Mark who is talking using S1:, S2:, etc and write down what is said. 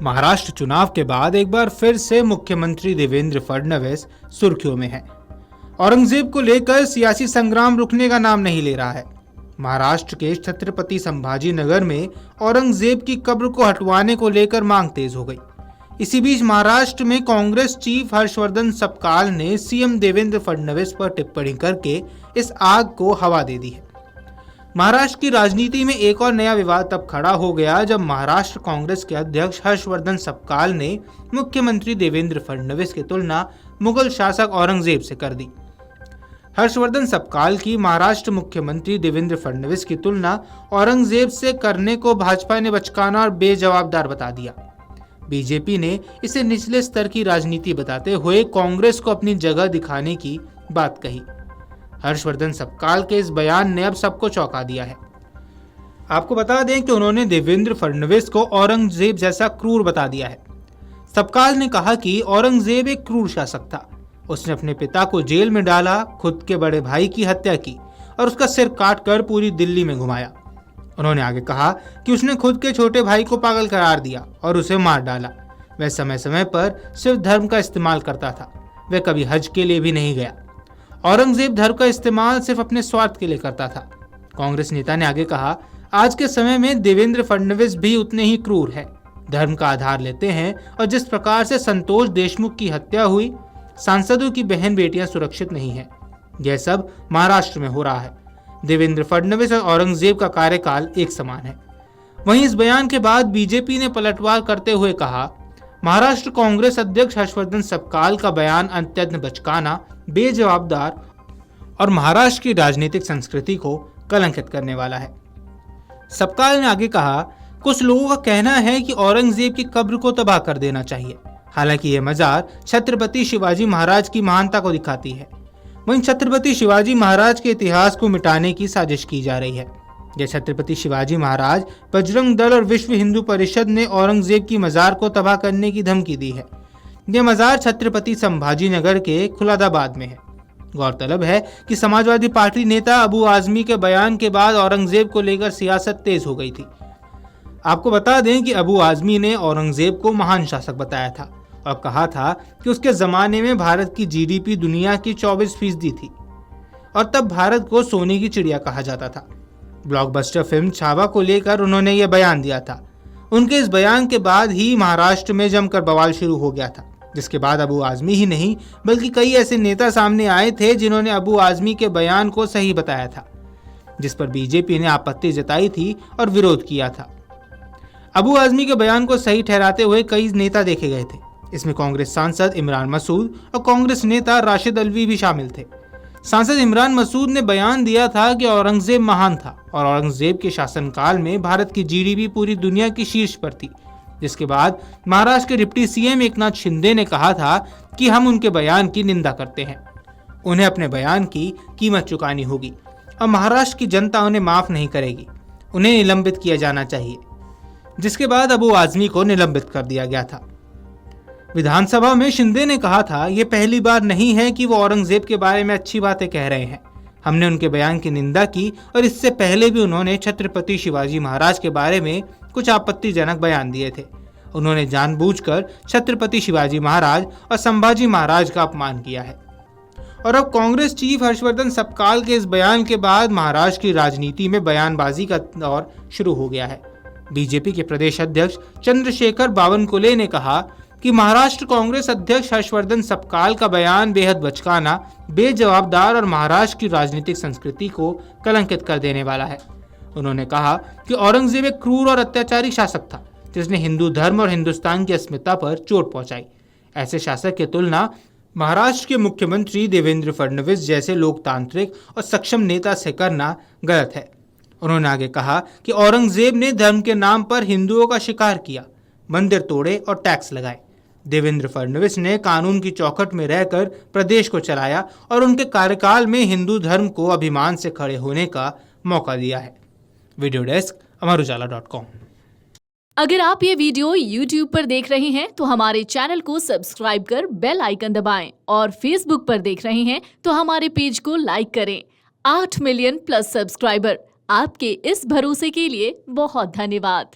S1: महाराष्ट्र चुनाव के बाद एक बार फिर से मुख्यमंत्री देवेंद्र फडणवीस सुर्खियों में हैं। औरंगजेब को लेकर सियासी संग्राम रुकने का नाम नहीं ले रहा है। महाराष्ट्र के छत्रपति संभाजी नगर में औरंगजेब की कब्र को हटवाने को लेकर मांग तेज हो गई। इसी बीच महाराष्ट्र में कांग्रेस चीफ हर्षवर्धन सपकाल ने सीएम देवेंद्र फडणवीस पर टिप्पणी करके इस आग को हवा दे दी है। महाराष्ट्र की राजनीति में एक और नया विवाद तब खड़ा हो गया जब महाराष्ट्र कांग्रेस के अध्यक्ष हर्षवर्धन सपकाल ने मुख्यमंत्री देवेंद्र फडणवीस की तुलना मुगल शासक औरंगजेब से कर दी। हर्षवर्धन सपकाल की महाराष्ट्र मुख्यमंत्री देवेंद्र फडणवीस की तुलना औरंगजेब से करने को भाजपा ने बचकाना और बेजवाबदार बता दिया। बीजेपी ने इसे निचले स्तर की राजनीति बताते हुए कांग्रेस को अपनी जगह दिखाने की बात कही। हर्षवर्धन सपकाल के इस बयान ने अब सबको चौंका दिया है। आपको बता दें कि उन्होंने देवेंद्र फडणवीस को औरंगजेब जैसा क्रूर बता दिया है। सपकाल ने कहा कि औरंगजेब एक क्रूर शासक था। उसने अपने पिता को जेल में डाला, खुद के बड़े भाई की हत्या की और उसका सिर काटकर पूरी दिल्ली में घुमाया। उन्होंने आगे कहा कि उसने खुद के छोटे भाई को पागल करार दिया और उसे मार डाला। वह समय समय पर सिर्फ धर्म का इस्तेमाल करता था। वह कभी हज के लिए भी नहीं गया। औरंगजेब धर्म का इस्तेमाल सिर्फ अपने स्वार्थ के लिए करता था। कांग्रेस नेता ने आगे कहा, आज के समय में देवेंद्र फडणवीस भी उतने ही क्रूर है। धर्म का आधार लेते हैं और जिस प्रकार से संतोष देशमुख की हत्या हुई, सांसदों की बहन बेटियां सुरक्षित नहीं है। यह सब महाराष्ट्र में हो रहा है। देवेंद्र फडणवीस और औरंगजेब का कार्यकाल एक समान है। वहीं इस बयान के बाद बीजेपी ने पलटवार करते हुए कहा, महाराष्ट्र कांग्रेस अध्यक्ष हर्षवर्धन सपकाल का बयान अत्यंत बचकाना, बेजवाबदार और महाराष्ट्र की राजनीतिक संस्कृति को कलंकित करने वाला है। सपकाल ने आगे कहा, कुछ लोगों का कहना है कि औरंगजेब की कब्र को तबाह कर देना चाहिए। हालांकि यह मजार छत्रपति शिवाजी महाराज की महानता को दिखाती है। वहीं छत्रपति शिवाजी महाराज के इतिहास को मिटाने की साजिश की जा रही है। यह छत्रपति शिवाजी महाराज, बजरंग दल और विश्व हिंदू परिषद ने औरंगजेब की मजार को तबाह करने की धमकी दी है। यह मजार छत्रपति संभाजी नगर के खुलादाबाद में है। गौरतलब है कि समाजवादी पार्टी नेता अबू आजमी के बयान के बाद औरंगजेब को लेकर सियासत तेज हो गई थी। आपको बता दें कि अबू आजमी ने औरंगजेब को महान शासक बताया था और कहा था कि उसके जमाने में भारत की जीडीपी दुनिया की 24% थी और तब भारत को सोने की चिड़िया कहा जाता था। ब्लॉकबस्टर फिल्म छावा को लेकर उन्होंने यह बयान दिया था। उनके इस बयान के बाद ही महाराष्ट्र में जमकर बवाल शुरू हो गया था, जिसके बाद अबू आजमी ही नहीं बल्कि कई ऐसे नेता सामने आए थे जिन्होंने अबू आजमी के बयान को सही बताया था, जिस पर बीजेपी ने आपत्ति जताई थी और विरोध किया था। अबू आजमी के बयान को सही ठहराते हुए कई नेता देखे गए थे। इसमें कांग्रेस सांसद इमरान मसूद और कांग्रेस नेता राशिद अल्वी भी शामिल थे। सांसद इमरान मसूद ने बयान दिया था कि औरंगजेब महान था और औरंगजेब के शासनकाल में भारत की जीडीपी पूरी दुनिया की शीर्ष पर थी। जिसके बाद महाराष्ट्र के डिप्टी सीएम एकनाथ शिंदे ने कहा था कि हम उनके बयान की निंदा करते हैं। उन्हें अपने बयान की कीमत चुकानी होगी और महाराष्ट्र की जनता उन्हें माफ नहीं करेगी। उन्हें निलंबित किया जाना चाहिए। जिसके बाद अबू आजमी को निलंबित कर दिया गया था। विधानसभा में शिंदे ने कहा था, यह पहली बार नहीं है कि वो औरंगजेब के बारे में अच्छी बातें कह रहे हैं। हमने उनके बयान की निंदा की और इससे पहले भी उन्होंने छत्रपति शिवाजी महाराज के बारे में कुछ आपत्तिजनक बयान दिए थे। उन्होंने जानबूझकर छत्रपति शिवाजी महाराज और संभाजी महाराज का अपमान किया है। और अब कांग्रेस चीफ हर्षवर्धन सपकाल के इस बयान के बाद महाराष्ट्र की राजनीति में बयानबाजी का दौर शुरू हो गया है। बीजेपी के प्रदेश अध्यक्ष चंद्रशेखर बावनकुले ने कहा कि महाराष्ट्र कांग्रेस अध्यक्ष हर्षवर्धन सपकाल का बयान बेहद बचकाना, बेजवाबदार और महाराष्ट्र की राजनीतिक संस्कृति को कलंकित कर देने वाला है। उन्होंने कहा कि औरंगजेब एक क्रूर और अत्याचारी शासक था जिसने हिंदू धर्म और हिंदुस्तान की अस्मिता पर चोट पहुंचाई। ऐसे शासक की तुलना महाराष्ट्र के मुख्यमंत्री देवेंद्र फडणवीस जैसे लोकतांत्रिक और सक्षम नेता से करना गलत है। उन्होंने आगे कहा कि औरंगजेब ने धर्म के नाम पर हिंदुओं का शिकार किया, मंदिर तोड़े और टैक्स लगाए। देवेंद्र फडणवीस ने कानून की चौखट में रहकर प्रदेश को चलाया और उनके कार्यकाल में हिंदू धर्म को अभिमान से खड़े होने का मौका दिया है। Video desk Amar Ujala dot com.
S2: अगर आप ये वीडियो YouTube पर देख रहे हैं तो हमारे चैनल को सब्सक्राइब कर बेल आइकन दबाएं और Facebook पर देख रहे हैं तो हमारे पेज को लाइक करें। 8 मिलियन प्लस सब्सक्राइबर, आपके इस भरोसे के लिए बहुत धन्यवाद।